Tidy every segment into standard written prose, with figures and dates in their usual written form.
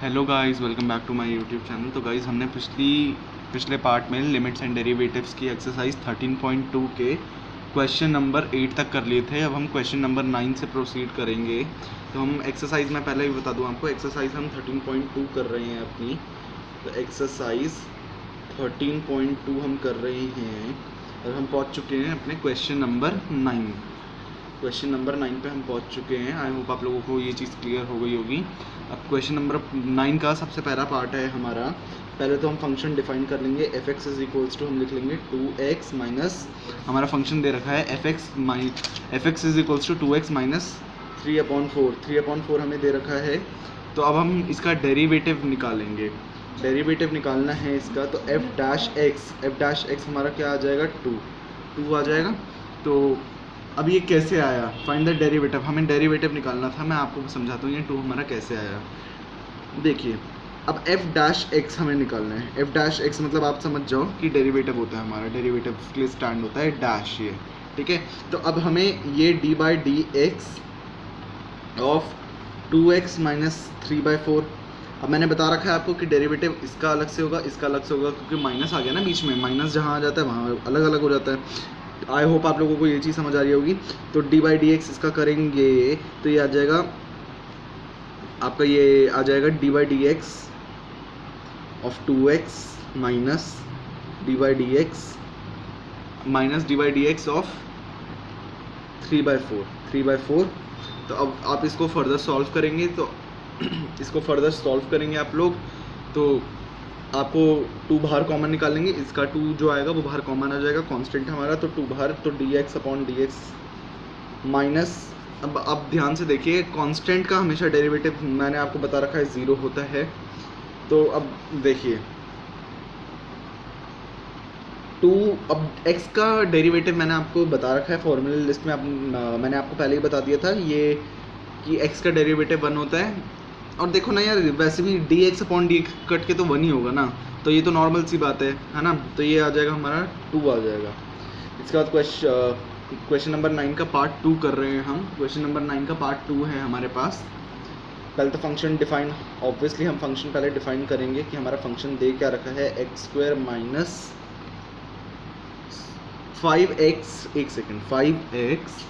Hello guys, welcome back to my YouTube channel. तो guys हमने पिछले पार्ट में लिमिट्स एंड डेरिवेटिव्स की एक्सरसाइज 13.2 के क्वेश्चन नंबर 8 तक कर लिए थे। अब हम क्वेश्चन नंबर 9 से प्रोसीड करेंगे। तो हम एक्सरसाइज में पहले भी बता दूं आपको, एक्सरसाइज हम 13.2 कर रहे हैं अपनी। तो एक्सरसाइज 13.2 हम कर रहे हैं और हम पहुंच चुके हैं अपने क्वेश्चन नंबर 9। क्वेश्चन नंबर 9 पे हम पहुंच चुके हैं। आई होप आप लोगों को ये चीज़ क्लियर हो गई होगी। अब क्वेश्चन नंबर 9 का सबसे पहला पार्ट है हमारा। पहले तो हम फंक्शन डिफाइन कर लेंगे। F x is equals to हम लिख लेंगे 2x माइनस, हमारा फंक्शन दे रखा है f x is equals to 2x minus 3/4। 3/4 हमें दे रखा है। तो अब हम इसका डेरिवेटिव निकालेंगे। डेरिवेटिव निकालना है इसका। तो एफ डैश एक्स हमारा क्या आ जाएगा, 2 आ जाएगा। तो अब ये कैसे आया, फाइंड द डेरिवेटिव। हमें डेरिवेटिव निकालना था। मैं आपको समझाता हूँ ये 2 हमारा कैसे आया। देखिए, अब एफ डैश एक्स हमें निकालना है। एफ डैश एक्स मतलब आप समझ जाओ कि डेरिवेटिव होता है हमारा, डेरिवेटिव के लिए स्टैंड होता है डैश, ये ठीक है। तो अब हमें ये d/dx ऑफ 2x माइनस 3/4। अब मैंने बता रखा है आपको कि डेरिवेटिव इसका अलग से होगा, इसका अलग से होगा, क्योंकि माइनस आ गया ना बीच में। माइनस जहाँ आ जाता है वहाँ अलग अलग हो जाता है। आई होप आप लोगों को ये चीज़ समझ आ रही होगी। तो d/dx इसका करेंगे तो ये आ जाएगा आपका, ये आ जाएगा d/dx of 2x minus d/dx of 3/4। तो अब आप इसको फर्दर सॉल्व करेंगे। तो इसको फर्दर सॉल्व करेंगे आप लोग, तो आपको 2 बाहर कॉमन निकालेंगे। इसका 2 जो आएगा वो बाहर कॉमन आ जाएगा, कांस्टेंट हमारा। तो 2 बाहर, तो dx/dx माइनस। अब ध्यान से देखिए, कांस्टेंट का हमेशा डेरिवेटिव मैंने आपको बता रखा है 0 होता है। तो अब देखिए 2, अब x का डेरिवेटिव मैंने आपको बता रखा है फॉर्मूला लिस्ट में। मैंने आपको पहले ही बता दिया था ये कि x का डेरिवेटिव 1 होता है। और देखो ना यार, वैसे भी dx/dx कट के तो 1 ही होगा ना, तो ये तो नॉर्मल सी बात है ना। तो ये आ जाएगा हमारा 2 आ जाएगा। इसके बाद क्वेश्चन नंबर 9 का पार्ट 2 कर रहे हैं हम। क्वेश्चन नंबर 9 का पार्ट 2 है हमारे पास। पहले तो फंक्शन डिफाइन, ऑब्वियसली हम फंक्शन पहले डिफाइन करेंगे कि हमारा फंक्शन दे क्या रखा है, x² माइनस 5x, एक second, 5x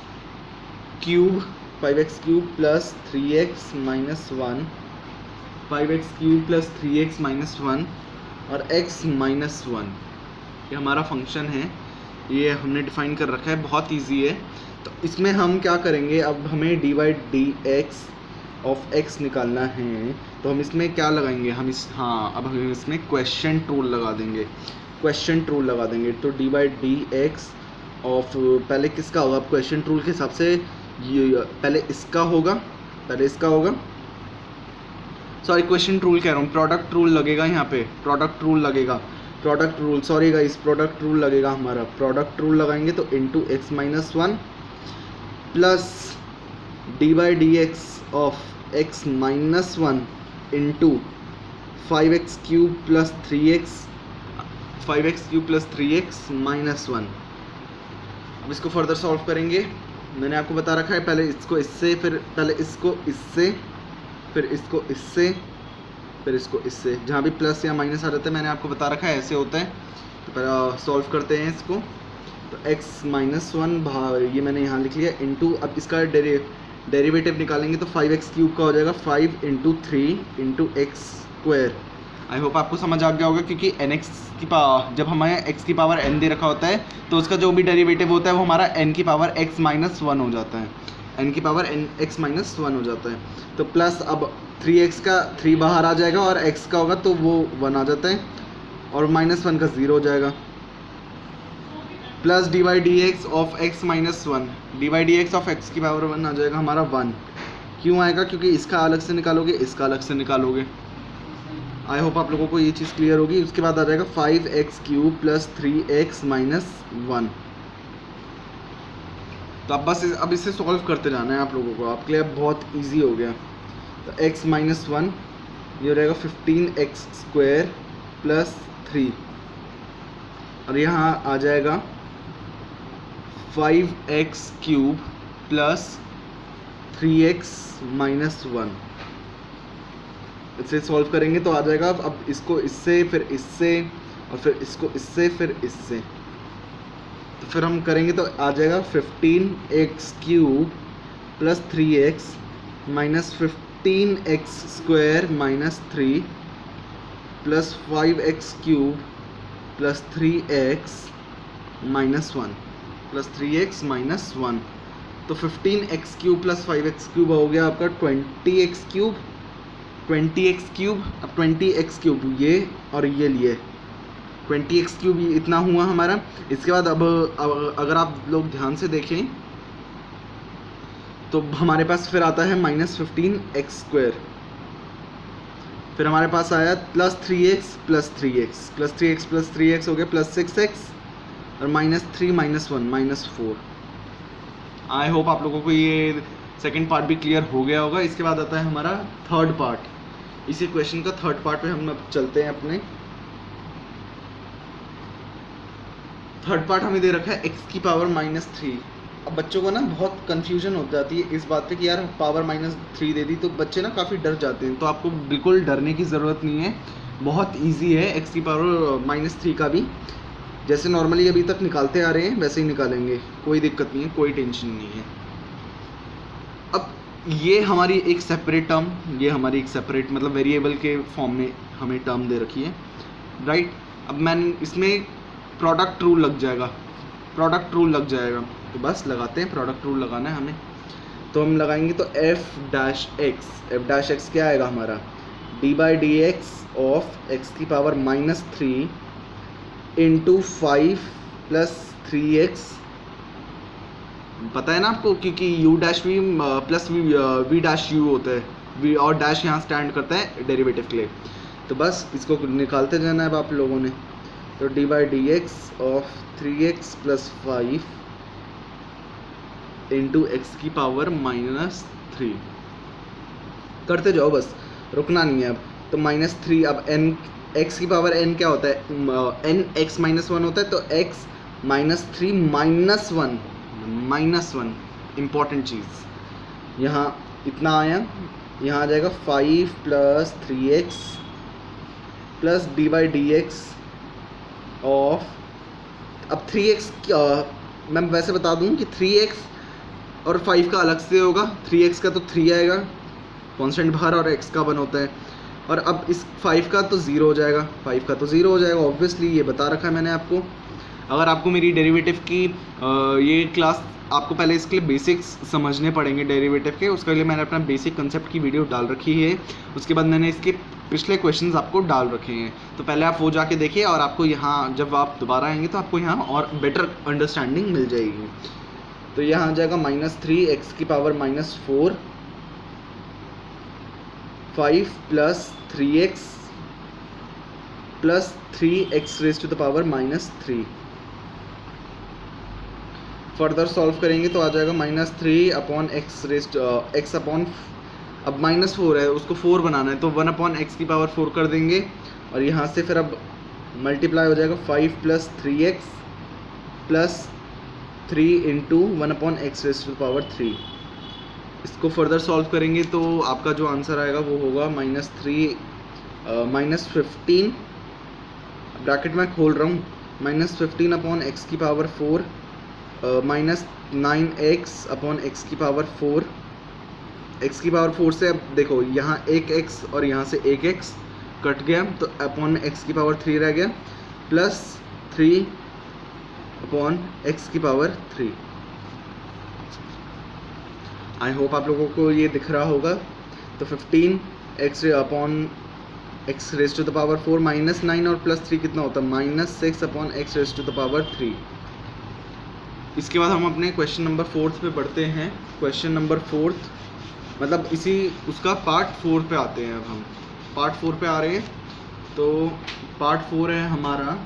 cube plus 3x minus 1, 5x cube plus 3x minus 1 और x माइनस 1, ये हमारा फंक्शन है। ये हमने डिफाइन कर रखा है, बहुत इजी है। तो इसमें हम क्या करेंगे, अब हमें d/dx ऑफ x निकालना है। तो हम इसमें क्या लगाएंगे, अब हम इसमें क्वेश्चन रूल लगा देंगे। तो d/dx ऑफ, पहले किसका होगा, अब क्वेश्चन रूल के हिसाब से ये पहले इसका होगा, सॉरी क्वेश्चन रूल कह रहा हूँ, प्रोडक्ट रूल लगेगा यहाँ पे, प्रोडक्ट रूल लगेगा हमारा। प्रोडक्ट रूल लगाएंगे तो into x minus 1 plus d/dx of x minus 1 into 5x cube plus 3x minus 1। अब इसको फर्दर सॉल्व करेंगे। मैंने आपको बता रखा है पहले इसको इससे, फिर पहले इसको इससे, फिर इसको इससे, फिर इसको इससे। जहाँ भी प्लस या माइनस आ जाता है मैंने आपको बता रखा है ऐसे होता है। तो पहले सॉल्व करते हैं इसको। तो x माइनस 1 ये मैंने यहाँ लिख लिया, इंटू, अब इसका डेरिवेटिव निकालेंगे तो 5x क्यूब का हो जाएगा 5 into 3 into x²। I hope आपको समझ आ गया होगा, क्योंकि जब हमें x की पावर n दे रखा होता है तो उसका जो भी डेरिवेटिव होता है वो हमारा n की पावर x माइनस 1 हो जाता है, x माइनस 1 हो जाता है। तो प्लस अब 3x का 3 बाहर आ जाएगा और x का होगा तो वो 1 आ जाता है, और माइनस 1 का 0 हो जाएगा। Plus d/dx of x minus 1, d/dx of x की पावर 1 आ जाएगा हमारा 1। क्यों आएगा, क्योंकि इसका अलग से निकालोगे, इसका अलग से निकालोगे। आई होप आप लोगों को ये चीज़ क्लियर होगी। उसके बाद आ जाएगा 5x cube plus 3x minus 1। तो अब इसे सॉल्व करते जाना है आप लोगों को, आपके लिए अब बहुत इजी हो गया। तो x माइनस 1 ये हो जाएगा 15x² प्लस 3, और यहाँ आ जाएगा 5x cube plus 3x minus 1। इसे सॉल्व करेंगे तो आ जाएगा, अब इसको इससे, फिर इससे, और फिर इसको इससे, फिर इससे, तो फिर हम करेंगे तो आ जाएगा 15x³ plus 3x minus 15x² minus 3 plus 5x³ plus 3x minus 1 plus 3x minus 1। तो 15x³ प्लस 5x³ हो गया आपका 20x³। 20x³ अब 20x³ ये और ये लिए 20x³ इतना हुआ हमारा। इसके बाद अब अगर आप लोग ध्यान से देखें तो हमारे पास फिर आता है माइनस 15x², फिर हमारे पास आया plus 3x plus 3x plus 3x plus 3x हो गया प्लस 6x और माइनस 3 माइनस 1 माइनस 4। आई होप आप लोगों को ये सेकंड पार्ट भी क्लियर हो गया होगा। इसके बाद आता है हमारा थर्ड पार्ट। इसी क्वेश्चन का थर्ड पार्ट पे हम अब चलते हैं अपने। थर्ड पार्ट हमें दे रखा है x³ माइनस 3। अब बच्चों को ना बहुत कन्फ्यूजन हो जाती है इस बात पे कि यार पावर माइनस 3 दे दी, तो बच्चे ना काफ़ी डर जाते हैं। तो आपको बिल्कुल डरने की ज़रूरत नहीं है, बहुत ईजी है x³ माइनस 3 का भी। जैसे नॉर्मली अभी तक निकालते आ रहे हैं वैसे ही निकालेंगे, कोई दिक्कत नहीं है, कोई टेंशन नहीं है। अब ये हमारी एक सेपरेट टर्म, ये हमारी एक सेपरेट मतलब वेरिएबल के फॉर्म में हमें टर्म दे रखी है, राइट। अब मैंने इसमें प्रोडक्ट रूल लग जाएगा, प्रोडक्ट रूल लग जाएगा, तो बस लगाते हैं, प्रोडक्ट रूल लगाना है हमें। तो हम लगाएंगे तो f' क्या आएगा हमारा d/dx of x³ minus 3 into 5 plus 3x। पता है ना आपको, क्योंकि u' प्लस v' होता है, v और डैश यहाँ स्टैंड करता है डेरिवेटिव के लिए। तो बस इसको निकालते जाना है अब आप लोगों ने। तो d/dx of 3x plus 5 into x³ minus 3 करते जाओ, बस रुकना नहीं है अब। तो माइनस 3, अब n x³ n क्या होता है, n x माइनस 1 होता है, तो x माइनस 3 माइनस 1 इम्पॉर्टेंट चीज़। यहाँ इतना आया, यहाँ आ जाएगा 5 plus 3x plus d/dx of, अब 3x मैं वैसे बता दूं कि 3x और 5 का अलग से होगा। 3x का तो 3 आएगा कांस्टेंट बाहर और x का 1 होता है, और अब इस 5 का तो 0 हो जाएगा, 5 का तो 0 हो जाएगा ऑब्वियसली, ये बता रखा है मैंने आपको। अगर आपको मेरी डेरिवेटिव की ये क्लास, आपको पहले इसके लिए बेसिक्स समझने पड़ेंगे डेरिवेटिव के, उसके लिए मैंने अपना बेसिक कंसेप्ट की वीडियो डाल रखी है। उसके बाद मैंने इसके पिछले क्वेश्चंस आपको डाल रखे हैं, तो पहले आप वो जाके देखिए, और आपको यहाँ जब आप दोबारा आएंगे तो आपको यहाँ और बेटर अंडरस्टैंडिंग मिल जाएगी। तो यहाँ आ जाएगा minus 3 x³ minus 4 5 plus 3x plus 3x³ minus 3। Further solve करेंगे तो आ जाएगा माइनस 3 अपॉन x अपॉन, अब माइनस 4 है उसको 4 बनाना है, तो 1 अपॉन x³ कर देंगे, और यहाँ से फिर अब मल्टीप्लाई हो जाएगा 5 plus 3x plus 3 into 1 upon x⁻3। इसको फर्दर सॉल्व करेंगे तो आपका जो आंसर आएगा वो होगा माइनस 15 ब्रैकेट में खोल रहा हूँ, minus 15 upon x⁻4 minus 9x upon x⁻4। x⁻4 से अब देखो यहाँ एक x और यहाँ से एक x कट गया, तो अपॉन x⁻3 रह गया, प्लस 3 अपॉन x⁻3। आई होप आप लोगों को ये दिख रहा होगा। तो 15x अपॉन x⁻4 माइनस 9 और प्लस 3 कितना होता है, माइनस 6 अपॉन x⁻3। इसके बाद हम अपने क्वेश्चन नंबर 4 पे बढ़ते हैं। क्वेश्चन नंबर 4 मतलब इसी उसका पार्ट 4 पे आते हैं। अब हम पार्ट 4 पे आ रहे हैं। तो पार्ट 4 है हमारा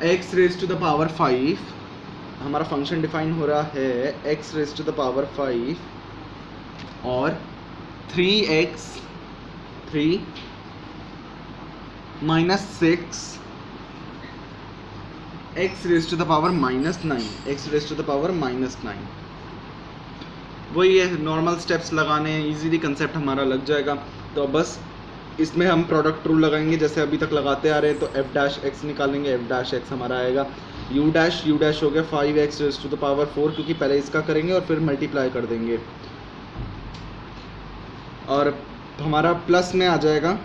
x⁻5। हमारा फंक्शन डिफाइन हो रहा है x⁻5 और 3 माइनस 6 x⁻9 वही है, नॉर्मल स्टेप्स लगाने हैं, इजीली कंसेप्ट हमारा लग जाएगा। तो बस इसमें हम प्रोडक्ट रूल लगाएंगे जैसे अभी तक लगाते आ रहे हैं। तो एफ डैश एक्स निकालेंगे, एफ डैश एक्स हमारा आएगा यू डैश हो गया 5x rays to the power 4, क्योंकि पहले इसका करेंगे और फिर मल्टीप्लाई कर देंगे। और हमारा प्लस में आ जाएगा।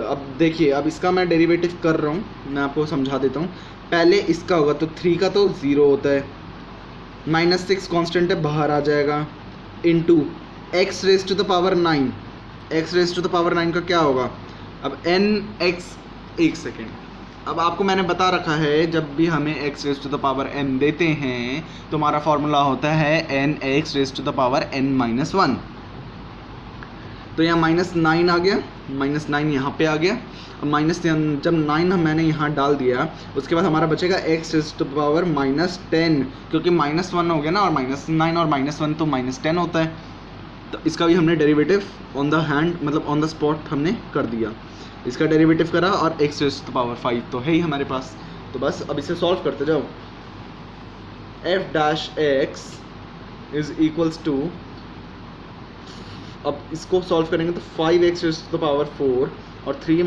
अब देखिए, अब इसका मैं डेरिवेटिव कर रहा हूँ, मैं आपको समझा देता हूँ। पहले इसका होगा तो 3 का तो 0 होता है, -6 कांस्टेंट है बाहर आ जाएगा, into x raise to the power 9। x raise to the power 9 का क्या होगा? अब nx, एक सेकेंड, अब आपको मैंने बता रखा है जब भी हमें x raise to the power n देते हैं तो हमारा फॉर्मूला होता है nx raise to the power n-1। तो यहाँ -9 आ गया, -9 यहाँ पे आ गया। अब जब 9 मैंने यहाँ डाल दिया, उसके बाद हमारा बचेगा x raise to the power -10, क्योंकि -1 हो गया ना, और -9 और -1 तो -10 होता है। तो इसका भी हमने डेरिवेटिव ऑन द हैंड, मतलब ऑन द स्पॉट हमने कर दिया। इसका डेरिवेटिव करा और x raise to the power 5 तो है ही हमारे पास। तो बस अब इसे सॉल्व करते जाओ। f dash x is equals to, अब इसको सॉल्व करेंगे तो 5x rays to the power 4 और 3 -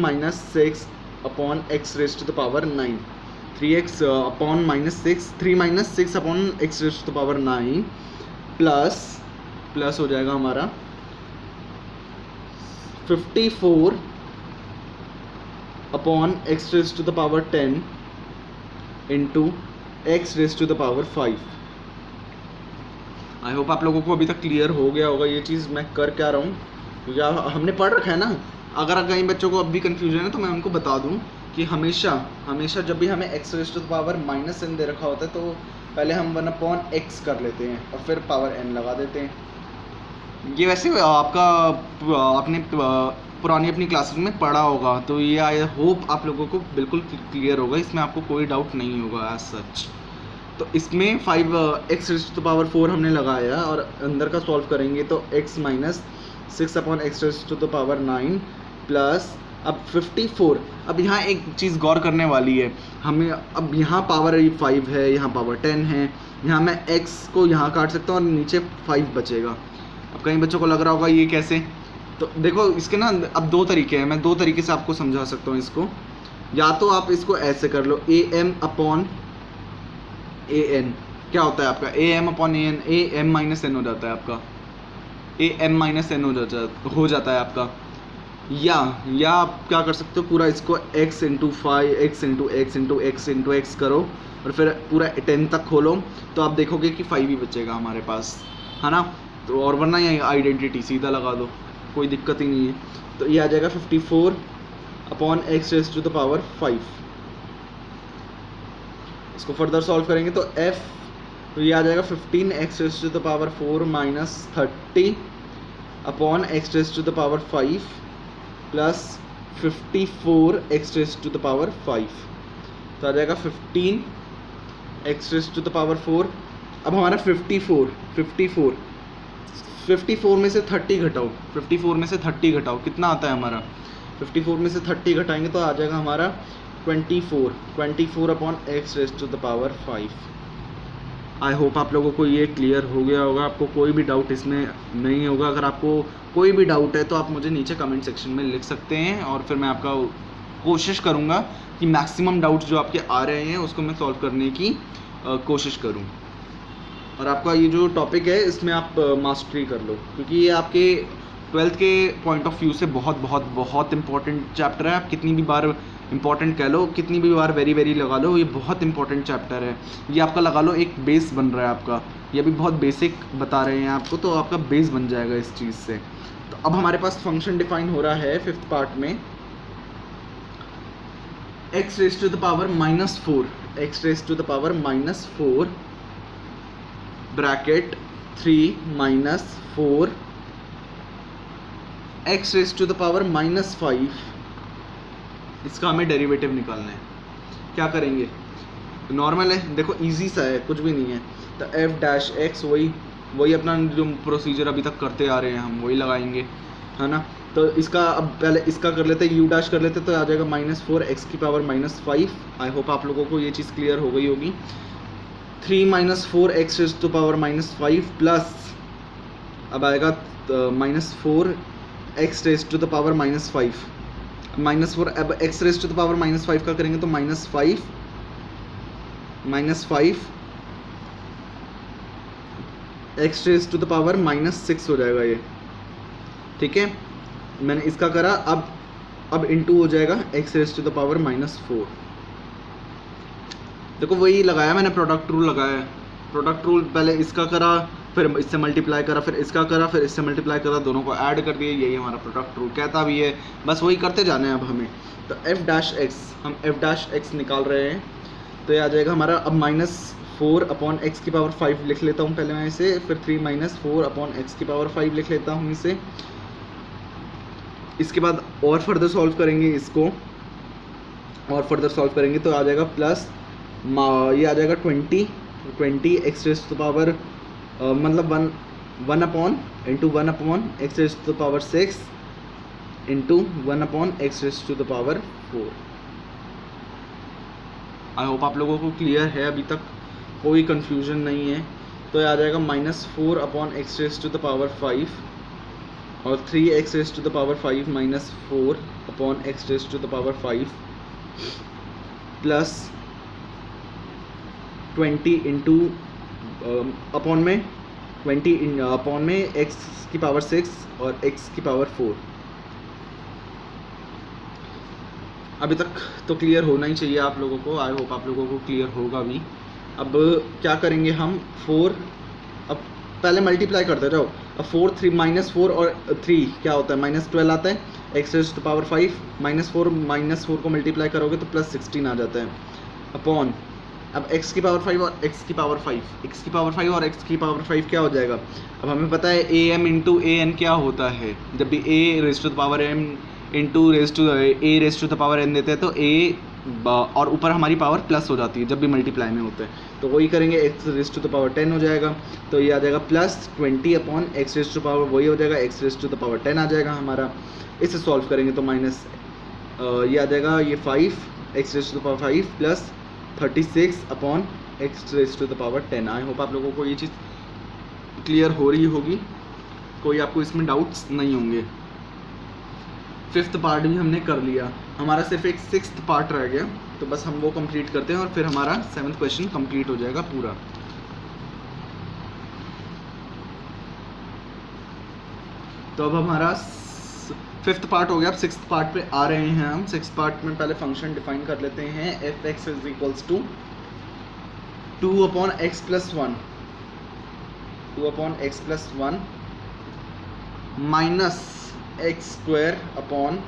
6 upon x raise to the power 9, 3x upon -6, 3 - 6 upon x raise to the power 9 plus हो जाएगा हमारा 54 upon x raise to the power 10 into x raise to the power 5। I hope आप लोगों को अभी तक clear हो गया होगा ये चीज़ मैं कर क्या रहा हूँ, क्योंकि हमने पढ़ रखा है ना। अगर कई बच्चों को अब भी कन्फ्यूजन है तो मैं उनको बता दूँ कि हमेशा जब भी हमें x raise to the power -n दे रखा होता है तो पहले हम 1/x कर लेते हैं और फिर पावर n लगा देते हैं। ये वैसे आपका आपने पुरानी अपनी क्लासेस में पढ़ा होगा, तो ये आई होप आप लोगों को बिल्कुल क्लियर होगा, इसमें आपको कोई डाउट नहीं होगा एज सच। तो इसमें 5x rays to the power 4 हमने लगाया और अंदर का सॉल्व करेंगे तो x - 6 upon x raise to the power 9 plus अब 54। अब यहाँ एक चीज़ गौर करने वाली है हमें, अब यहाँ पावर 5 है, यहाँ पावर 10 है, यहाँ मैं x को यहाँ काट सकता हूँ और नीचे 5 बचेगा। अब कई बच्चों को लग रहा होगा ये कैसे, तो देखो इसके ना अब 2 तरीके हैं, मैं 2 तरीके से आपको समझा सकता हूँ इसको। या तो आप इसको ऐसे कर लो, am अपॉन an क्या होता है आपका, am upon an, am -n हो जाता है आपका, am -n हो जाता है आपका। या आप क्या कर सकते हो, पूरा इसको x into 5, x into x into x into x करो और फिर पूरा 10 तक खोलो तो आप देखोगे कि 5 ही बचेगा हमारे पास, है ना। तो और वरना ये आइडेंटिटी सीधा लगा दो, कोई दिक्कत ही नहीं है। तो ये आ जाएगा 54 upon x raise to the power 5। इसको फर्दर सॉल्व करेंगे तो तो ये आ जाएगा 15x raise to the power 4 - 30 upon x raise to the power 5 plus 54x raise to the power 5। तो आ जाएगा 15x raise to the power 4। अब हमारा 54 में से 30 घटाओ, 54 में से 30 घटाओ, कितना आता है हमारा, 54 में से 30 घटाएंगे तो आ जाएगा हमारा 24 upon x raise to the power 5। I hope आप लोगों को ये क्लियर हो गया होगा, आपको कोई भी डाउट इसमें नहीं होगा। अगर आपको कोई भी डाउट है तो आप मुझे नीचे कमेंट सेक्शन में लिख सकते हैं और फिर मैं आपका कोशिश करूँगा कि मैक्सिमम डाउट्स जो आपके आ रहे हैं उसको मैं सॉल्व करने की कोशिश करूँ। और आपका ये जो टॉपिक है इसमें आप मास्टरी कर लो, क्योंकि ये आपके 12th के पॉइंट ऑफ व्यू से बहुत इंपॉर्टेंट चैप्टर है। आप कितनी भी बार इंपॉर्टेंट कह लो, कितनी भी बार वेरी वेरी लगा लो, ये बहुत इंपॉर्टेंट चैप्टर है। ये आपका लगा लो एक बेस बन रहा है आपका, ये अभी बहुत बेसिक बता रहे हैं आपको, तो आपका बेस बन जाएगा इस चीज़ से। तो अब हमारे पास फंक्शन डिफाइन हो रहा है 5th पार्ट में, x raise to the power -4, x raise to the power -4 bracket 3 - 4 x raise to the power -5। इसका हमें डेरिवेटिव निकालना है। क्या करेंगे, नॉर्मल है, देखो इजी सा है, कुछ भी नहीं है। तो f डैश x वही अपना जो प्रोसीजर अभी तक करते आ रहे हैं हम वही लगाएंगे, है ना। तो इसका अब पहले इसका कर लेते, u डैश कर लेते तो आ जाएगा -4 x की पावर -5। आई होप आप लोगों को ये चीज़ क्लियर हो गई होगी। 3 - 4 x raise to power -5 plus अब आएगा -4 x raise to the power -5 -4। अब x raise to the power -5 का करेंगे तो -5 x raise to the power -6 हो जाएगा ये, ठीक है। मैंने इसका करा, अब इनटू हो जाएगा x raise to the power -4। देखो वही लगाया मैंने, प्रोडक्ट रूल लगाया है। प्रोडक्ट रूल पहले इसका करा, फिर इससे मल्टीप्लाई करा, फिर इसका करा, फिर इससे मल्टीप्लाई करा, दोनों को ऐड कर दिए। यही हमारा प्रोडक्ट रूल कहता भी है, बस वही करते जाना है अब हमें। तो f'(x), हम f'(x) निकाल रहे हैं, तो ये आ जाएगा हमारा। अब -4/x⁵ लिख लेता हूँ पहले मैं इसे, फिर 3 - 4/x⁵ लिख लेता हूँ इसे। इसके बाद और फर्दर सॉल्व करेंगे इसको, और फर्दर सॉल्व करेंगे तो आ जाएगा प्लस, ये आ जाएगा 20 x raise to the power मतलब 1/(x⁴ इंटू 1/(x⁴। आई होप आप लोगों को क्लियर है, अभी तक कोई कंफ्यूजन नहीं है। तो ये आ जाएगा -4/x⁵ और 3x⁵ -4/x⁵ plus 20 into upon में 20 अपॉन में x⁶ और x⁴। अभी तक तो क्लियर होना ही चाहिए आप लोगों को, आई होप आप लोगों को क्लियर होगा भी। अब क्या करेंगे हम, 4, अब पहले मल्टीप्लाई करते जाओ। अब 4 3 -4 और 3 क्या होता है, -12 आता है। x⁵ -4 को मल्टीप्लाई करोगे तो +16 आ जाता है, अपॉन अब x⁵ और x⁵ और x⁵ क्या हो जाएगा। अब हमें पता है am इंटू an क्या होता है, जब भी a⁴m इंटू a⁴n देते हैं तो a और ऊपर हमारी पावर प्लस हो जाती है जब भी मल्टीप्लाई में होते हैं। तो वही करेंगे, x⁻10 हो जाएगा, तो ये आ जाएगा प्लस 20/x⁻, वही हो जाएगा x⁻10 आ जाएगा हमारा। इसे सॉल्व करेंगे तो माइनस ये आ जाएगा, ये 5x⁵ प्लस 36/x⁻10। आई होप आप लोगों को ये चीज़ क्लियर हो रही होगी, कोई आपको इसमें डाउट्स नहीं होंगे। 5th पार्ट भी हमने कर लिया, हमारा सिर्फ एक 6th पार्ट रह गया, तो बस हम वो कंप्लीट करते हैं और फिर हमारा 7th क्वेश्चन कंप्लीट हो जाएगा पूरा। तो अब हमारा 5th पार्ट हो गया, अब 6th पार्ट पे आ रहे हैं हम। 6th पार्ट में पहले फंक्शन डिफाइन कर लेते हैं, f(x) = 2/x+1 minus x² upon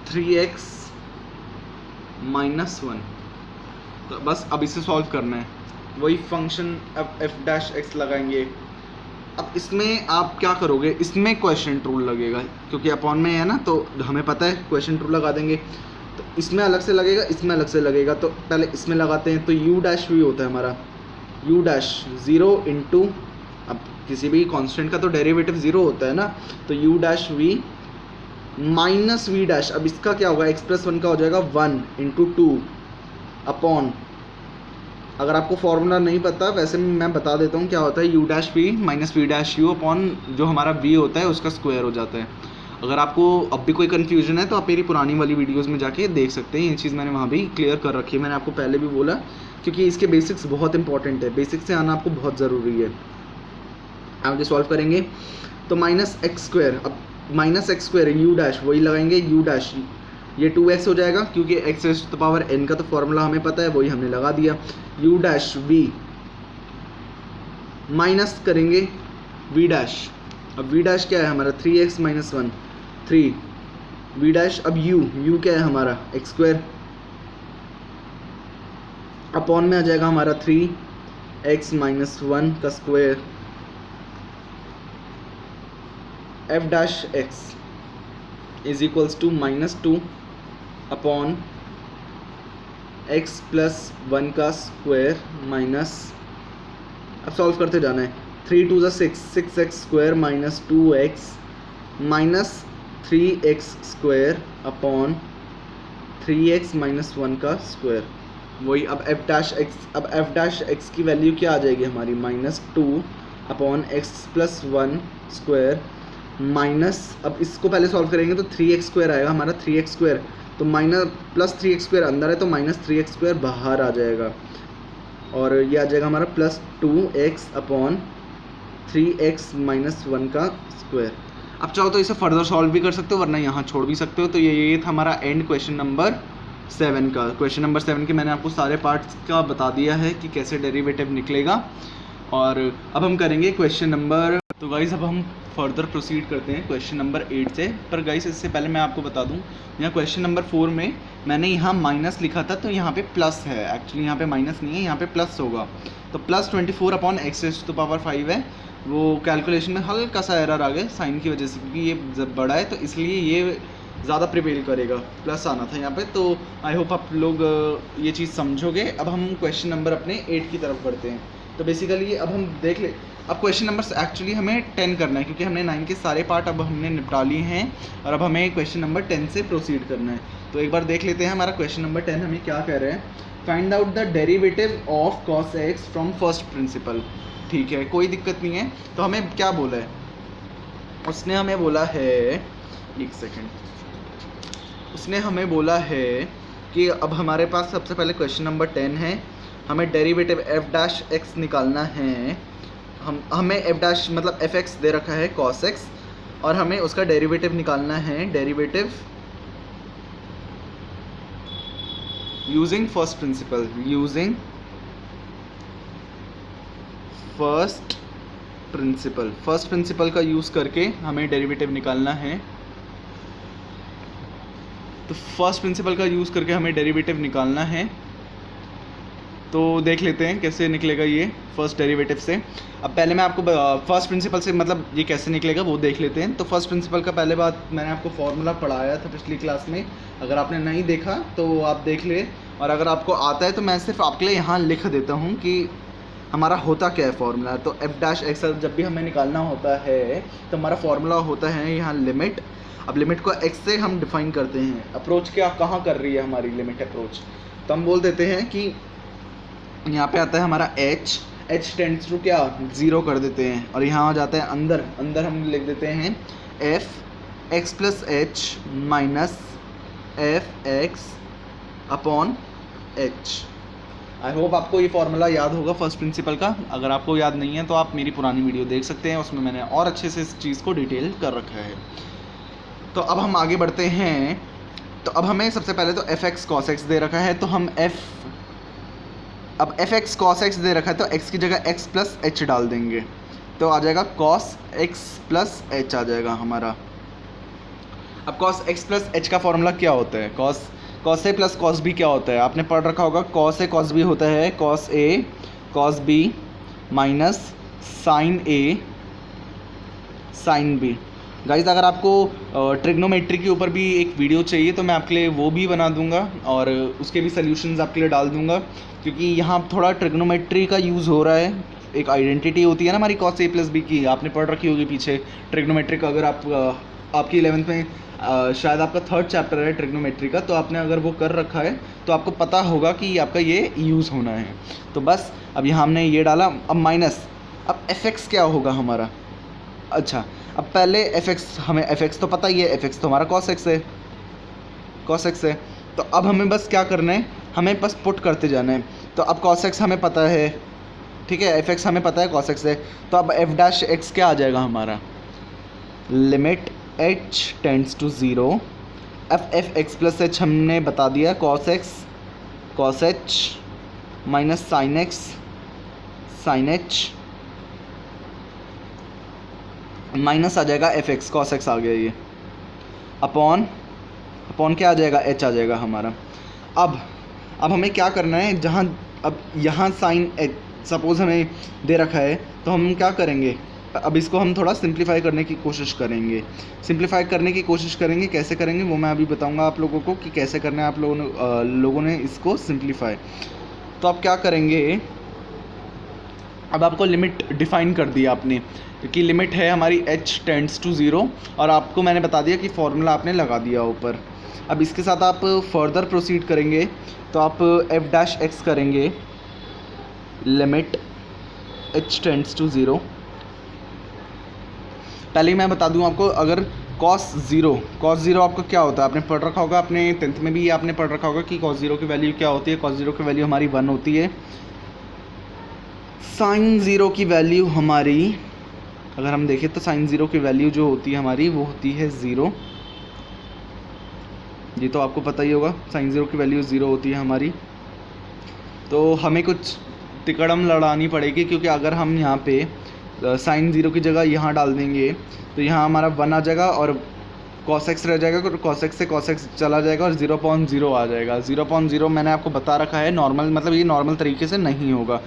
3x - 1। तो बस अब इसे सॉल्व करना है, वही फंक्शन। अब f'(x) लगाएंगे। अब इसमें आप क्या करोगे, इसमें क्वेश्चन रूल लगेगा, क्योंकि अपॉन में है ना, तो हमें पता है क्वेश्चन रूल लगा देंगे। तो इसमें अलग से लगेगा, इसमें अलग से लगेगा, तो पहले इसमें लगाते हैं। तो u' होता है हमारा, u' 0 इंटू, अब किसी भी कांस्टेंट का तो डेरिवेटिव 0 होता है ना, तो u' माइनस v'। अब इसका क्या होगा, x+1 का हो जाएगा 1 इंटू 2 अपॉन, अगर आपको फॉर्मूला नहीं पता वैसे मैं बता देता हूँ क्या होता है, u' माइनस v' अपॉन जो हमारा v होता है उसका स्क्वायर हो जाता है। अगर आपको अब भी कोई कन्फ्यूजन है तो आप मेरी पुरानी वाली वीडियोस में जाके देख सकते हैं, ये चीज़ मैंने वहाँ भी क्लियर कर रखी है। मैंने आपको पहले भी बोला, क्योंकि इसके बेसिक्स बहुत इंपॉर्टेंट है, बेसिक्स से आना आपको बहुत ज़रूरी है। आगे सॉल्व करेंगे तो -x², अब -x² u' वही लगाएंगे, u', ये 2x हो जाएगा, क्योंकि x⁻n का तो फॉर्मूला हमें पता है, वही हमने लगा दिया। u' माइनस करेंगे v', अब v' क्या है हमारा, 3x - 1 3 v', अब u क्या है हमारा, x², अपॉन में आ जाएगा हमारा 3x - 1 का स्क्वायर। f'(x) = -2 अपॉन x+1 का स्क्वायर माइनस, अब सॉल्व करते जाना है, 3 2 6 6x² - 2x minus 3x² upon 3x - 1 का स्क्वायर, वही। अब f'(x) की वैल्यू क्या आ जाएगी हमारी, -2 अपॉन x+1 स्क्वायर माइनस, अब इसको पहले सॉल्व करेंगे तो 3x² आएगा हमारा, 3x², तो माइनस प्लस 3x² अंदर है तो माइनस 3x² बाहर आ जाएगा, और ये आ जाएगा हमारा plus 2x upon 3x minus 1 का स्क्वायर। अब चाहो तो इसे फर्दर सॉल्व भी कर सकते हो, वरना यहाँ छोड़ भी सकते हो। तो ये था हमारा एंड क्वेश्चन नंबर 7 का। क्वेश्चन नंबर 7 के मैंने आपको सारे पार्ट्स का बता दिया है कि कैसे डेरिवेटिव निकलेगा। और अब हम करेंगे क्वेश्चन नंबर, तो गाइज़ अब हम फर्दर प्रोसीड करते हैं क्वेश्चन नंबर 8 से। पर गाइज़ इससे पहले मैं आपको बता दूं, यहाँ क्वेश्चन नंबर 4 में मैंने यहाँ माइनस लिखा था, तो यहाँ पे प्लस है। एक्चुअली यहाँ पे माइनस नहीं है, यहाँ पे प्लस होगा। तो प्लस 24 अपॉन x⁵ है। वो कैलकुलेशन में हल्का सा एरर आ गया साइन की वजह से, क्योंकि ये जब बड़ा है तो इसलिए ये ज़्यादा प्रिपेल करेगा, प्लस आना था यहाँ पे। तो आई होप आप लोग ये चीज़ समझोगे। अब हम क्वेश्चन नंबर अपने 8 की तरफ बढ़ते हैं। तो बेसिकली अब हम देख ले, अब क्वेश्चन नंबर एक्चुअली हमें 10 करना है, क्योंकि हमने 9 के सारे पार्ट अब हमने निपटा लिए हैं, और अब हमें क्वेश्चन नंबर 10 से प्रोसीड करना है। तो एक बार देख लेते हैं हमारा क्वेश्चन नंबर 10 हमें क्या कह रहे हैं। Find out the derivative of cos x from first principle. ठीक है, कोई दिक्कत नहीं है। तो हमें क्या बोला है, उसने हमें बोला है, एक सेकेंड, उसने हमें बोला है कि अब हमारे पास सबसे पहले क्वेश्चन नंबर 10 है, हमें डेरिवेटिव f' निकालना है। हमें f' मतलब fx दे रखा है cos x, और हमें उसका डेरिवेटिव निकालना है, derivative using first principle, using first principle का यूज़ करके हमें डेरिवेटिव निकालना है। तो फर्स्ट प्रिंसिपल का यूज़ करके हमें डेरिवेटिव निकालना है। तो देख लेते हैं कैसे निकलेगा ये फर्स्ट डेरिवेटिव से। अब पहले मैं आपको फर्स्ट प्रिंसिपल से मतलब ये कैसे निकलेगा वो देख लेते हैं। तो फर्स्ट प्रिंसिपल का पहले बात मैंने आपको फॉर्मूला पढ़ाया था पिछली क्लास में, अगर आपने नहीं देखा तो आप देख ले, और अगर आपको आता है तो मैं सिर्फ आपके लिए यहाँ लिख देता हूँ कि हमारा होता क्या है फॉर्मूला। तो f' जब भी हमें निकालना होता है तो हमारा फॉर्मूला होता है यहाँ लिमिट। अब लिमिट को x से हम डिफाइन करते हैं। अप्रोच क्या कहाँ कर रही है हमारी लिमिट अप्रोच, तो हम बोल देते हैं कि यहाँ पे आता है हमारा h टेंड्स टू क्या 0 कर देते हैं, और यहाँ आ जाता है अंदर हम लिख देते हैं f x plus h minus f x upon h। I hope आपको ये फॉर्मूला याद होगा फर्स्ट प्रिंसिपल का। अगर आपको याद नहीं है तो आप मेरी पुरानी वीडियो देख सकते हैं, उसमें मैंने और अच्छे से इस चीज़ को डिटेल कर रखा है। तो अब हम आगे बढ़ते हैं। तो अब हमें सबसे पहले तो fx cos x दे रखा है, तो हम अब fx cos x दे रखा है तो x की जगह x प्लस h डाल देंगे, तो आ जाएगा cos x प्लस h आ जाएगा हमारा। अब cos x प्लस h का फॉर्मूला क्या होता है, cos a plus cos b क्या होता है, आपने पढ़ रखा होगा। cos a cos b होता है cos a cos b minus sin a sin b। Guys अगर आपको ट्रिग्नोमेट्री के ऊपर भी एक वीडियो चाहिए तो मैं आपके लिए वो भी बना दूंगा, और उसके भी सॉल्यूशंस आपके लिए डाल दूंगा, क्योंकि यहाँ थोड़ा ट्रिग्नोमेट्री का यूज़ हो रहा है। एक आइडेंटिटी होती है ना हमारी cos a प्लस b की, आपने पढ़ रखी होगी पीछे ट्रिग्नोमेट्री का। अगर आप आपकी 11th में शायद आपका 3rd चैप्टर है ट्रिग्नोमेट्री का, तो आपने अगर वो कर रखा है तो आपको पता होगा कि आपका ये यूज़ होना है। तो बस अब यहाँ हमने ये डाला। अब माइनस, अब fx क्या होगा हमारा, अच्छा अब पहले fx, हमें fx तो पता ही है, fx तो हमारा cos x है। तो अब हमें बस क्या करना है, हमें बस पुट करते जाना है। तो अब cos x हमें पता है, ठीक है, fx हमें पता है cos x है। तो अब f' क्या आ जाएगा हमारा, limit h tends to 0 f x plus h हमने बता दिया cos x cos h minus sin x sin h minus आ जाएगा fx cos x आ गया ये, अपॉन क्या आ जाएगा, h आ जाएगा हमारा। अब हमें क्या करना है, जहाँ अब यहाँ sin h सपोज़ हमें दे रखा है तो हम क्या करेंगे, अब इसको हम थोड़ा सिंप्लीफाई करने की कोशिश करेंगे। कैसे करेंगे वो मैं अभी बताऊंगा आप लोगों को कि कैसे करना है आप लोगों ने इसको सिंप्लीफाई। तो आप क्या करेंगे, अब आपको लिमिट डिफाइन कर दी आपने, क्योंकि लिमिट है हमारी h टेंड्स टू 0, और आपको मैंने बता दिया कि फॉर्मूला आपने लगा दिया ऊपर। अब इसके साथ आप फर्दर प्रोसीड करेंगे तो आप f' करेंगे, लिमिट h टेंड्स टू 0 पहले ही मैं बता दूं आपको, अगर cos ज़ीरो आपको क्या होता है, आपने पढ़ रखा होगा, अपने 10th में भी आपने पढ़ रखा होगा कि cos ज़ीरो की वैल्यू क्या होती है। cos ज़ीरो की वैल्यू हमारी 1 होती है। sin ज़ीरो की वैल्यू हमारी, अगर हम देखें तो sin ज़ीरो की वैल्यू जो होती है हमारी वो होती है 0। ये तो आपको पता ही होगा, sin ज़ीरो की वैल्यू 0 होती है हमारी। तो हमें कुछ तिकड़म लड़ानी पड़ेगी, क्योंकि अगर हम यहाँ पे sin ज़ीरो की जगह यहाँ डाल देंगे तो यहाँ हमारा 1 आ जाएगा और cos x रह जाएगा, और cos x से cos x चला जाएगा और 0.0 आ जाएगा। 0.0 मैंने आपको बता रखा है नॉर्मल, मतलब ये नॉर्मल तरीके से नहीं होगा।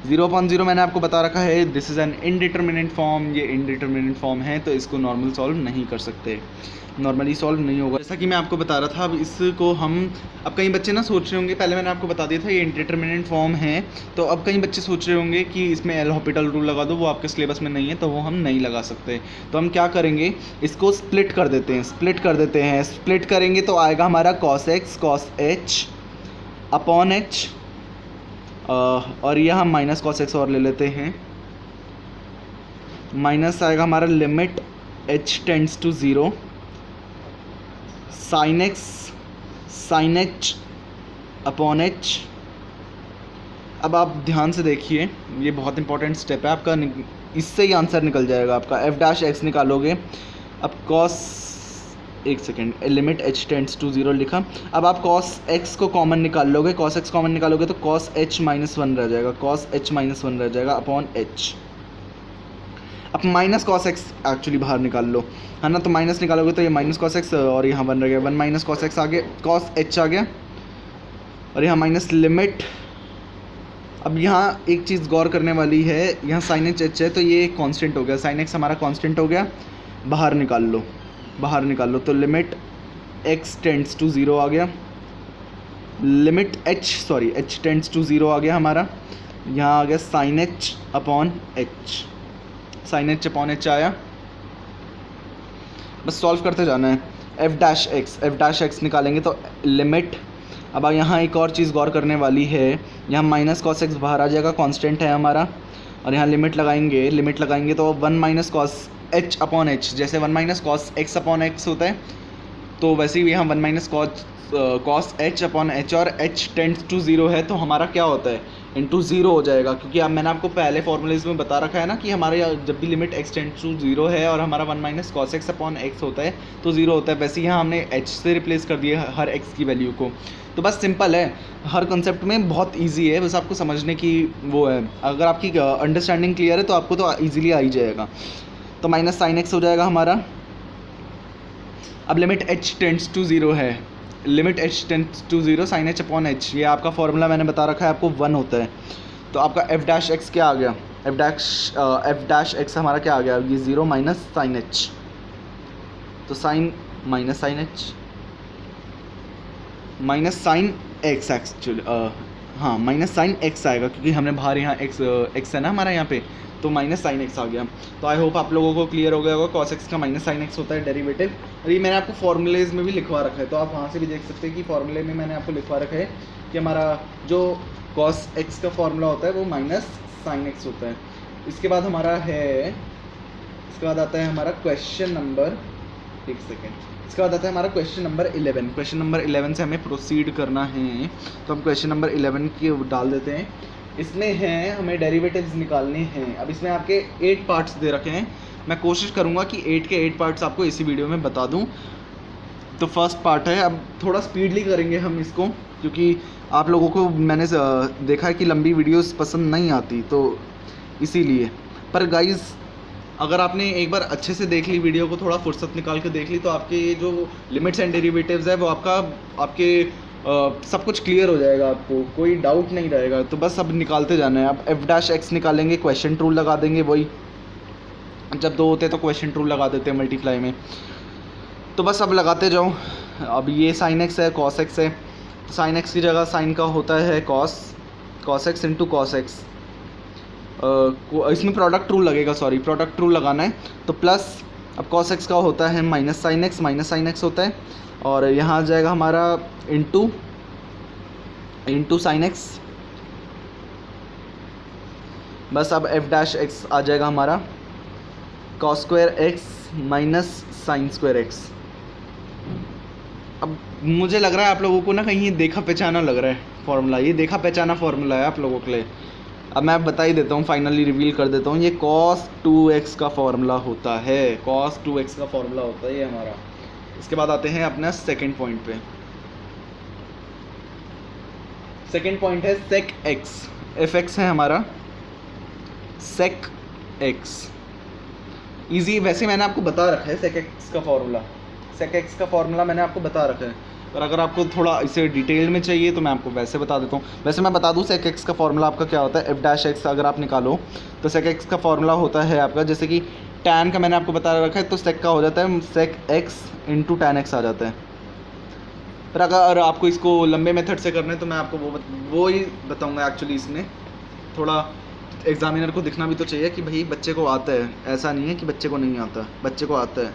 0.0 मैंने आपको बता रखा है, this is an indeterminate form, ये इनडिटर्मिनेंट फॉर्म है, तो इसको नॉर्मल सॉल्व नहीं कर सकते, नॉर्मली सॉल्व नहीं होगा। जैसा कि मैं आपको बता रहा था, अब इसको हम, अब कई बच्चे ना सोच रहे होंगे, पहले मैंने आपको बता दिया था ये इनडिटर्मिनेंट फॉर्म है, तो अब कई बच्चे सोच रहे होंगे कि इसमें एल हॉपिटल रूल लगा दो, वो आपके सिलेबस में नहीं है, तो वो हम नहीं लगा सकते। तो हम क्या करेंगे, इसको स्प्लिट कर देते हैं, स्प्लिट करेंगे तो आएगा हमारा cos x cos h upon h, और यह हम माइनस cos x और ले लेते हैं, माइनस आएगा हमारा limit h tends to 0 sin h upon h। अब आप ध्यान से देखिए, ये बहुत इंपॉर्टेंट स्टेप है आपका, इससे ही आंसर निकल जाएगा आपका। f डैश x निकालोगे, अब cos, एक second, limit h tends to 0 लिखा। अब आप cos x को कॉमन निकाल लोगे, cos x कॉमन निकालोगे तो cos h माइनस 1 रह जाएगा, cos h माइनस 1 रह जाएगा अपॉन h। अब माइनस cos x एक्चुअली बाहर निकाल लो, है ना, तो माइनस निकालोगे तो ये माइनस cos x और यहाँ 1 रह गया, 1 माइनस cos x आ गया, cos h आ गया, और यहाँ माइनस लिमिट। अब यहाँ एक चीज़ गौर करने वाली है, यहाँ sin h है तो ये कांस्टेंट हो गया, sin x हमारा कांस्टेंट हो गया, बाहर निकाल लो तो लिमिट x टेंड्स टू 0 आ गया, लिमिट h टेंड्स टू 0 आ गया हमारा, यहाँ आ गया sin h upon h, sin h upon h आया। बस सॉल्व करते जाना है। f डैश x निकालेंगे तो लिमिट, अब यहाँ एक और चीज़ गौर करने वाली है, यहाँ माइनस cos x बाहर आ जाएगा, कांस्टेंट है हमारा, और यहाँ लिमिट लगाएंगे तो 1 minus cos h upon h, जैसे 1 minus cos x upon x होता है, तो वैसे ही यहाँ 1 minus cos h upon h, और h टेंड्स टू 0 है तो हमारा क्या होता है, इंटू 0 हो जाएगा, क्योंकि अब मैंने आपको पहले फॉर्मूलेज में बता रखा है ना कि हमारे जब भी लिमिट x टेंड्स टू 0 है और हमारा 1 minus cos x upon x होता है तो 0 होता है। वैसे यहाँ हमने h से रिप्लेस कर दिया हर x की वैल्यू को। तो बस सिंपल है, हर कंसेप्ट में बहुत इजी है, बस आपको समझने की वो है। अगर आपकी अंडरस्टैंडिंग क्लियर है तो आपको तो ईजिली आ ही जाएगा। तो माइनस sin x हो जाएगा हमारा। अब लिमिट h टेंड्स टू 0 है, limit h tends to 0 sin h upon h, ये आपका फॉर्मूला मैंने बता रखा है आपको 1 होता है। तो आपका f डैश x क्या आ गया, f डैश x हमारा क्या आ गया, ये 0 माइनस sin h, तो sin minus sin h minus sine x actually, हाँ माइनस साइन x आएगा, क्योंकि हमने बाहर यहाँ x है ना हमारा यहाँ पे, तो माइनस साइन x आ गया। तो आई होप आप लोगों को क्लियर हो गया होगा, cos x का माइनस साइन x होता है डेरिवेटिव, और ये मैंने आपको फॉर्मूलेज में भी लिखवा रखा है, तो आप वहाँ से भी देख सकते हैं कि फॉर्मूले में मैंने आपको लिखवा रखा है कि हमारा जो cos x का फॉर्मूला होता है वो माइनस साइन x होता है। इसके बाद हमारा है, इसके बाद आता है हमारा क्वेश्चन नंबर, एक सेकेंड, इसके बाद आता है हमारा क्वेश्चन नंबर 11। क्वेश्चन नंबर 11 से हमें प्रोसीड करना है, तो हम क्वेश्चन नंबर 11 की डाल देते हैं। इसमें हैं हमें डेरिवेटिव्स निकालने हैं। अब इसमें आपके 8 पार्ट्स दे रखे हैं, मैं कोशिश करूंगा कि 8 के 8 पार्ट्स आपको इसी वीडियो में बता दूं। तो फर्स्ट पार्ट है, अब थोड़ा स्पीडली करेंगे हम इसको, क्योंकि आप लोगों को मैंने देखा है कि लंबी वीडियोस पसंद नहीं आती, तो इसीलिए। पर गाइज़ अगर आपने एक बार अच्छे से देख ली वीडियो को, थोड़ा फुर्सत निकाल के देख ली, तो आपके ये जो लिमिट्स एंड डेरिवेटिव्स है वो आपके सब कुछ क्लियर हो जाएगा, आपको कोई डाउट नहीं रहेगा। तो बस अब निकालते जाना है। अब f डैश x निकालेंगे, क्वेश्चन रूल लगा देंगे, वही जब 2 होते हैं तो क्वेश्चन रूल लगा देते हैं मल्टीप्लाई में। तो बस अब लगाते जाओ। अब ये sin x है, cos x है, तो sin x की जगह sin का होता है cos x into cos x, इसमें प्रोडक्ट रूल लगेगा, प्रोडक्ट रूल लगाना है। तो प्लस अब cos x का होता है माइनस sin x होता है, और यहाँ आ जाएगा हमारा इंटू sin x। बस अब f डैश x आ जाएगा हमारा, cos square x minus sine square x. अब मुझे लग रहा है आप लोगों को ना कहीं देखा पहचाना लग रहा है फॉर्मूला, ये देखा पहचाना फॉर्मूला है आप लोगों के लिए। अब मैं बता ही देता हूँ, फाइनली रिवील कर देता हूँ, ये cos 2x का फॉर्मूला होता है, cos 2x का फॉर्मूला होता है ये हमारा। इसके बाद आते हैं अपना सेकंड पॉइंट पे। सेकंड पॉइंट है sec x, fx है हमारा sec x। इजी, वैसे मैंने आपको बता रखा है sec x का फॉर्मूला, sec x का फॉर्मूला मैंने आपको बता रखा है, पर अगर आपको थोड़ा इसे डिटेल में चाहिए तो मैं आपको वैसे बता देता हूँ। वैसे मैं बता दूँ sec x का फॉर्मूला आपका क्या होता है, f डैश x अगर आप निकालो तो sec x का फॉर्मूला होता है आपका, जैसे कि tan का मैंने आपको बता रखा है तो sec का हो जाता है sec x into tan x आ जाता है। पर अगर आपको इसको लंबे मेथड से करना है तो मैं आपको वो ही बताऊँगा। एक्चुअली इसमें थोड़ा एग्जामिनर को दिखना भी तो चाहिए कि भाई बच्चे को आता है, ऐसा नहीं है कि बच्चे को नहीं आता, बच्चे को आता है,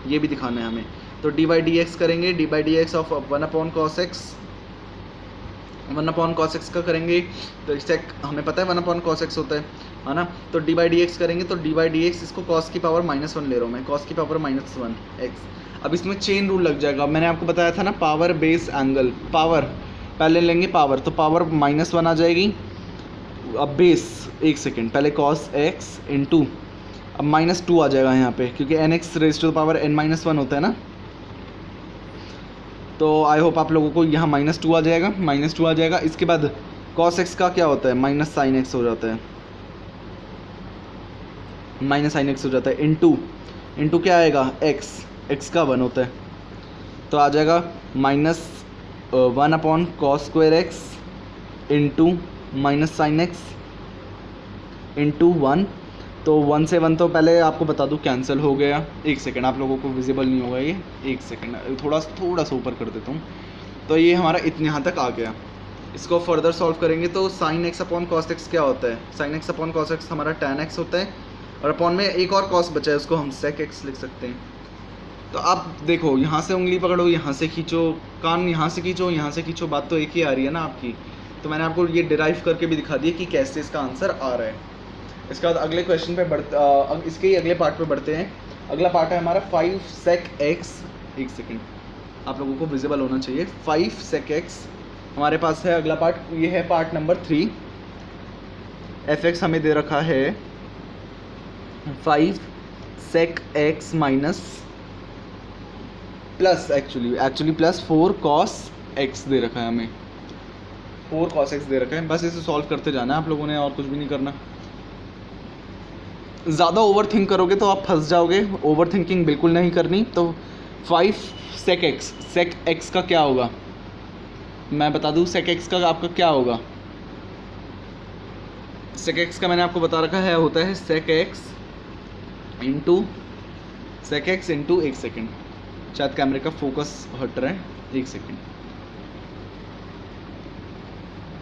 ये भी दिखाना है हमें। तो डी बाई डी एक्स करेंगे, D by D x of 1/cos x, 1/cos x का करेंगे तो सेक हमें पता है 1/cos x होता है ना। तो डी बाई डी एक्स करेंगे तो डी बाई डी एक्स, इसको cos की पावर -1 ले रहा हूँ मैं, cos की पावर -1 x। अब इसमें चेन रूल लग जाएगा, मैंने आपको बताया था ना पावर बेस एंगल, पावर पहले लेंगे पावर, तो पावर -1 आ जाएगी। अब बेस, एक सेकेंड, पहले cos x इंटू अब -2 आ जाएगा यहाँ पे, क्योंकि nx raise to the power n-1 होता है ना। तो आई होप आप लोगों को यहाँ -2 आ जाएगा, -2 आ जाएगा। इसके बाद cos x का क्या होता है, माइनस साइन एक्स हो जाता है, माइनस साइन एक्स हो जाता है, इंटू क्या आएगा x का 1 होता है, तो आ जाएगा -1/cos square x into minus sine x into 1। तो 1 से 1 तो पहले आपको बता दूं कैंसिल हो गया। एक सेकंड, आप लोगों को विजिबल नहीं होगा ये, एक सेकंड थोड़ा सा ऊपर कर देता हूँ। तो ये हमारा इतने यहाँ तक आ गया। इसको फर्दर सॉल्व करेंगे तो sin x upon cos x क्या होता है, sin x upon cos x हमारा tan x होता है, और अपॉन में एक और cos बचा है, उसको हम sec x लिख सकते हैं। तो आप देखो, यहाँ से उंगली पकड़ो, यहाँ से खींचो, कान यहाँ से खींचो, यहाँ से खींचो, बात तो एक ही आ रही है ना आपकी। तो मैंने आपको ये डिराइव करके भी दिखा दिया कि कैसे इसका आंसर आ रहा है। इसके बाद अगले क्वेश्चन पे इसके ही अगले पार्ट पे बढ़ते हैं। अगला पार्ट है हमारा 5 sec x, एक सेकेंड आप लोगों को विजिबल होना चाहिए, 5 sec x हमारे पास है अगला पार्ट। ये है पार्ट नंबर 3। fx हमें दे रखा है 5 sec x minus plus actually plus 4 cos x दे रखा है हमें, 4 cos x दे रखा है। बस इसे सॉल्व करते जाना है आप लोगों ने, और कुछ भी नहीं करना। ज़्यादा ओवर थिंक करोगे तो आप फंस जाओगे, ओवर थिंकिंग बिल्कुल नहीं करनी। तो 5 sec x का क्या होगा, मैं बता दूँ sec x का आपका क्या होगा। sec x का मैंने आपको बता रखा है, होता है sec x इंटू एक सेकेंड, शायद कैमरे का फोकस हट रहा है, एक सेकेंड।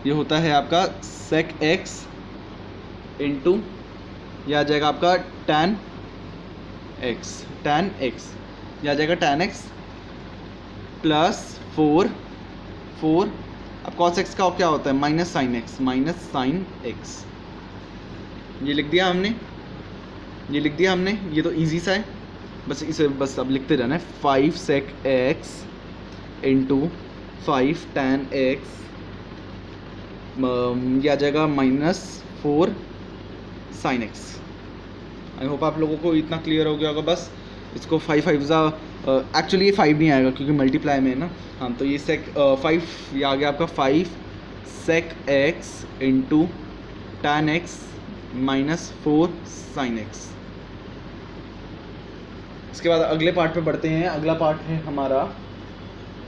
ये होता है आपका sec x इंटू, यह आ जाएगा आपका tan x, यह आ जाएगा tan x प्लस 4। अब cos x का क्या होता है, माइनस साइन x, ये लिख दिया हमने, ये तो इजी सा है, बस इसे बस अब लिखते जाना है। 5 sec x into 5 tan x, ये आ जाएगा -4 sin x। आई होप आप लोगों को इतना क्लियर हो गया होगा। बस इसको 5 एक्चुअली ये 5 नहीं आएगा क्योंकि मल्टीप्लाई में है ना। हाँ, तो ये sec 5 ये आ गया आपका 5 sec x into tan x minus 4 sin x। इसके बाद अगले पार्ट पे बढ़ते हैं। अगला पार्ट है हमारा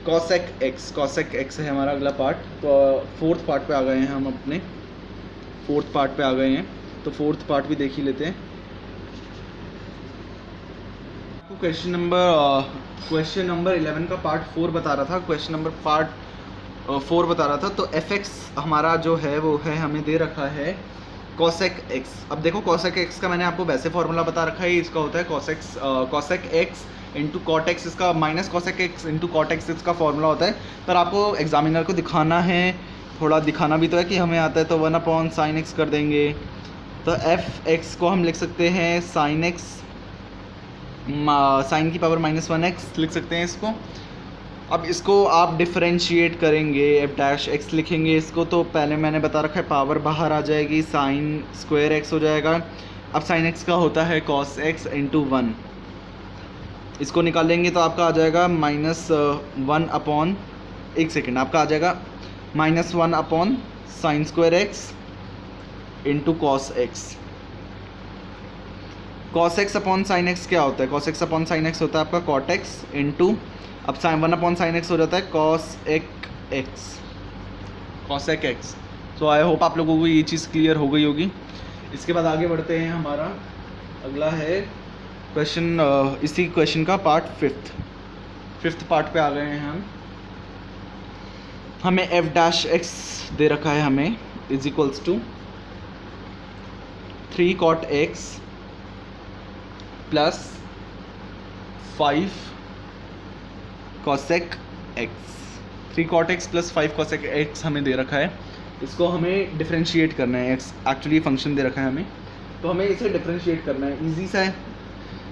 cosec x है हमारा अगला पार्ट। तो फोर्थ पार्ट पे आ गए हैं हम, अपने फोर्थ पार्ट पे आ गए हैं, तो फोर्थ पार्ट भी देख ही लेते हैं। क्वेश्चन नंबर 11 का पार्ट 4 बता रहा था, क्वेश्चन नंबर 4 बता रहा था। तो fx हमारा जो है वो है, हमें दे रखा है cosec x। अब देखो cosec x का मैंने आपको वैसे फॉर्मूला बता रखा है, इसका होता है cosec x into cot x, इसका minus cosec x into cot x इसका फॉर्मूला होता है। पर आपको एग्जामिनर को दिखाना है, थोड़ा दिखाना भी तो है कि हमें आता है, तो 1/sin x कर देंगे। तो fx को हम लिख सकते हैं sin x साइन की पावर -1x लिख सकते हैं इसको। अब इसको आप डिफरेंशिएट करेंगे, एफ डैश एक्स लिखेंगे इसको, तो पहले मैंने बता रखा है पावर बाहर आ जाएगी, साइन स्क्वायर एक्स हो जाएगा। अब साइन एक्स का होता है कॉस एक्स इंटू 1, इसको निकालेंगे तो आपका आ जाएगा -1 अपॉन, एक सेकेंड, आपका आ जाएगा -1 upon sine square x into cos x. Cos x upon sine x क्या होता है? Cos x upon sine x होता है आपका कॉट एक्स इंटू, अब साइन 1 अपॉन साइन एक्स हो जाता है cos x, cos x. So I hope आप लोगों को ये चीज़ क्लियर हो गई होगी। इसके बाद आगे बढ़ते हैं, हमारा अगला है क्वेश्चन, इसी क्वेश्चन का पार्ट फिफ्थ पार्ट पे आ गए हैं हम। हमें एफ डैश एक्स दे रखा है हमें, is equals to 3 cot x plus 5 cosec x. 3 cot x plus 5 cosec x हमें दे रखा है, इसको हमें डिफरेंशिएट करना है। एक्स एक्चुअली फंक्शन दे रखा है हमें, तो हमें इसे डिफरेंशिएट करना है, इजी सा है।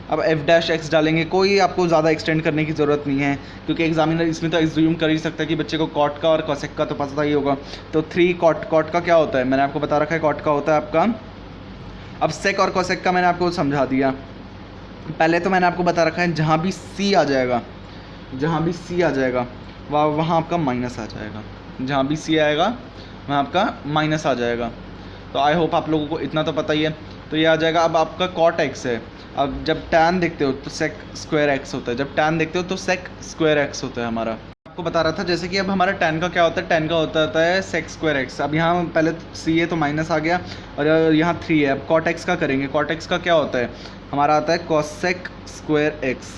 अब एफ डैश एक्स डालेंगे, कोई आपको ज़्यादा एक्सटेंड करने की ज़रूरत नहीं है, क्योंकि एग्जामिनर इसमें तो एज्यूम कर ही सकता है कि बच्चे को कॉट का और कॉसेक का तो पता ही होगा। तो 3 कॉट का क्या होता है, मैंने आपको बता रखा है, कॉट का होता है आपका, अब सेक और कॉसेक का मैंने आपको समझा दिया। पहले तो मैंने आपको बता रखा है जहाँ भी सी आ जाएगा, वहाँ आपका माइनस आ जाएगा, जहाँ भी सी आएगा वहाँ आपका माइनस आ जाएगा। तो आई होप आप लोगों को इतना तो पता ही है। तो ये आ जाएगा, अब आपका कॉट एक्स है, अब जब टैन देखते हो तो सेक स्क्वायर एक्स होता है, जब टैन देखते हो तो सेक स्क्वायर एक्स होता है हमारा। आपको बता रहा था जैसे कि अब हमारा टैन का क्या होता है, टैन का होता है सेक स्क्वायर एक्स। अब यहाँ पहले सी है तो माइनस आ गया, और यहाँ 3 है। अब कॉट एक्स का करेंगे, कॉट एक्स का क्या होता है हमारा, आता है कॉसेक स्क्वायर एक्स,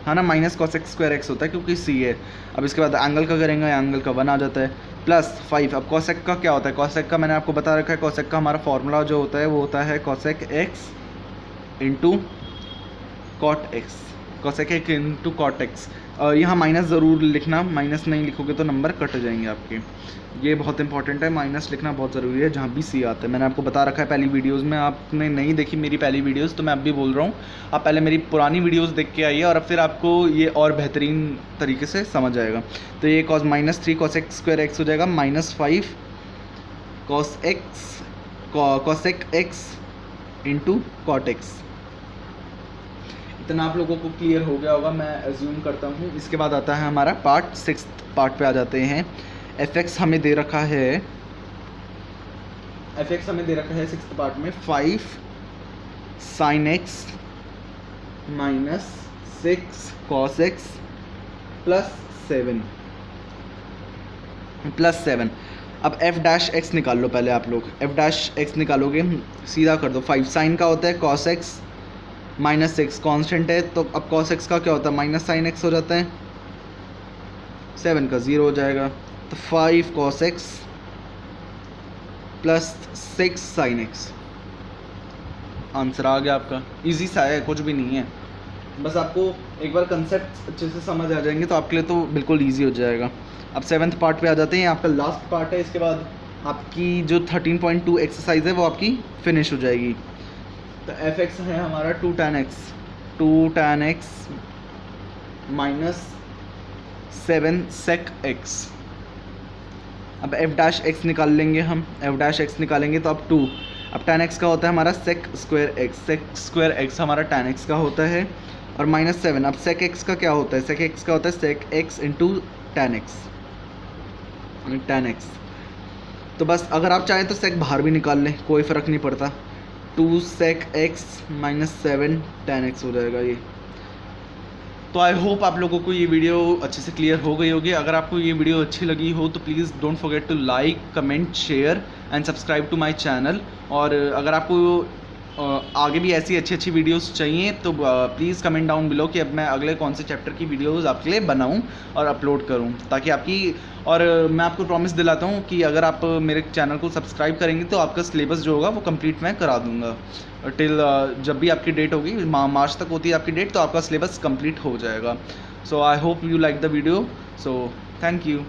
है ना, माइनस कॉसेक स्क्वायर एक्स होता है क्योंकि सी है। अब इसके बाद एंगल का करेंगे, एंगल का 1 आ जाता है, प्लस 5। अब कॉसेक का क्या होता है, कॉसेक का मैंने आपको बता रखा है, कॉसेक का हमारा फॉर्मूला जो होता है वो होता है cosec x into cot x, cosec x into cot x. यहाँ माइनस ज़रूर लिखना, माइनस नहीं लिखोगे तो नंबर कट जाएंगे आपके, ये बहुत इंपॉर्टेंट है, माइनस लिखना बहुत ज़रूरी है जहाँ भी सी आता है। मैंने आपको बता रखा है पहली वीडियोज़ में, आपने नहीं देखी मेरी पहली वीडियोज़ तो मैं अब भी बोल रहा हूँ, आप पहले मेरी पुरानी वीडियोज़ देख के आइए और अब फिर आपको ये और बेहतरीन तरीके से समझ आएगा। तो ये कॉस -3 कॉसेक स्क्वायर एक्स हो जाएगा, -5 cosec x into cot x. इतना आप लोगों को क्लियर हो गया होगा मैं एज्यूम करता हूँ। इसके बाद आता है हमारा पार्ट 6 पार्ट पे आ जाते हैं। एफ एक्स हमें दे रखा है, 6th पार्ट में 5 sine x minus 6 cos x plus 7। अब एफ डैश एक्स निकाल लो पहले आप लोग, एफ डैश एक्स निकालोगे सीधा कर दो, 5 साइन का होता है कॉस एक्स -6 कांस्टेंट है, तो अब cos x का क्या होता है माइनस साइन x हो जाता है, 7 का 0 हो जाएगा, तो 5 cos x plus 6 sine x। Answer आ गया आपका, इजी सा है, कुछ भी नहीं है, बस आपको एक बार कंसेप्ट अच्छे से समझ आ जाएंगे तो आपके लिए तो बिल्कुल इजी हो जाएगा। अब 7th पार्ट पे आ जाते हैं, आपका लास्ट पार्ट है, इसके बाद आपकी जो 13.2 एक्सरसाइज है वो आपकी फिनिश हो जाएगी। तो एफ एक्स है हमारा 2 tan x minus 7 sec x। अब एफ डैश एक्स निकाल लेंगे हम, एफ डैश एक्स निकालेंगे तो अब 2, अब tan x का होता है हमारा sec स्क्वायर x हमारा tan x का होता है, और -7। अब sec x का क्या होता है, sec x का होता है sec x into tan x। तो बस अगर आप चाहें तो sec बाहर भी निकाल लें, कोई फ़र्क नहीं पड़ता, 2 sec x minus 7 tan x हो जाएगा ये। तो आई होप आप लोगों को ये वीडियो अच्छे से क्लियर हो गई होगी। अगर आपको ये वीडियो अच्छी लगी हो तो please don't forget to like, comment, share and subscribe to my channel. और अगर आपको आगे भी ऐसी अच्छी वीडियोस चाहिए तो प्लीज़ कमेंट डाउन बिलो कि अब मैं अगले कौन से चैप्टर की वीडियोस आपके लिए बनाऊं और अपलोड करूं, ताकि आपकी, और मैं आपको प्रॉमिस दिलाता हूं कि अगर आप मेरे चैनल को सब्सक्राइब करेंगे तो आपका सिलेबस जो होगा वो कंप्लीट मैं करा दूंगा टिल जब भी आपकी डेट होगी, मार्च तक होती है आपकी डेट, तो आपका सिलेबस कंप्लीट हो जाएगा। So I hope you like the video, so thank you.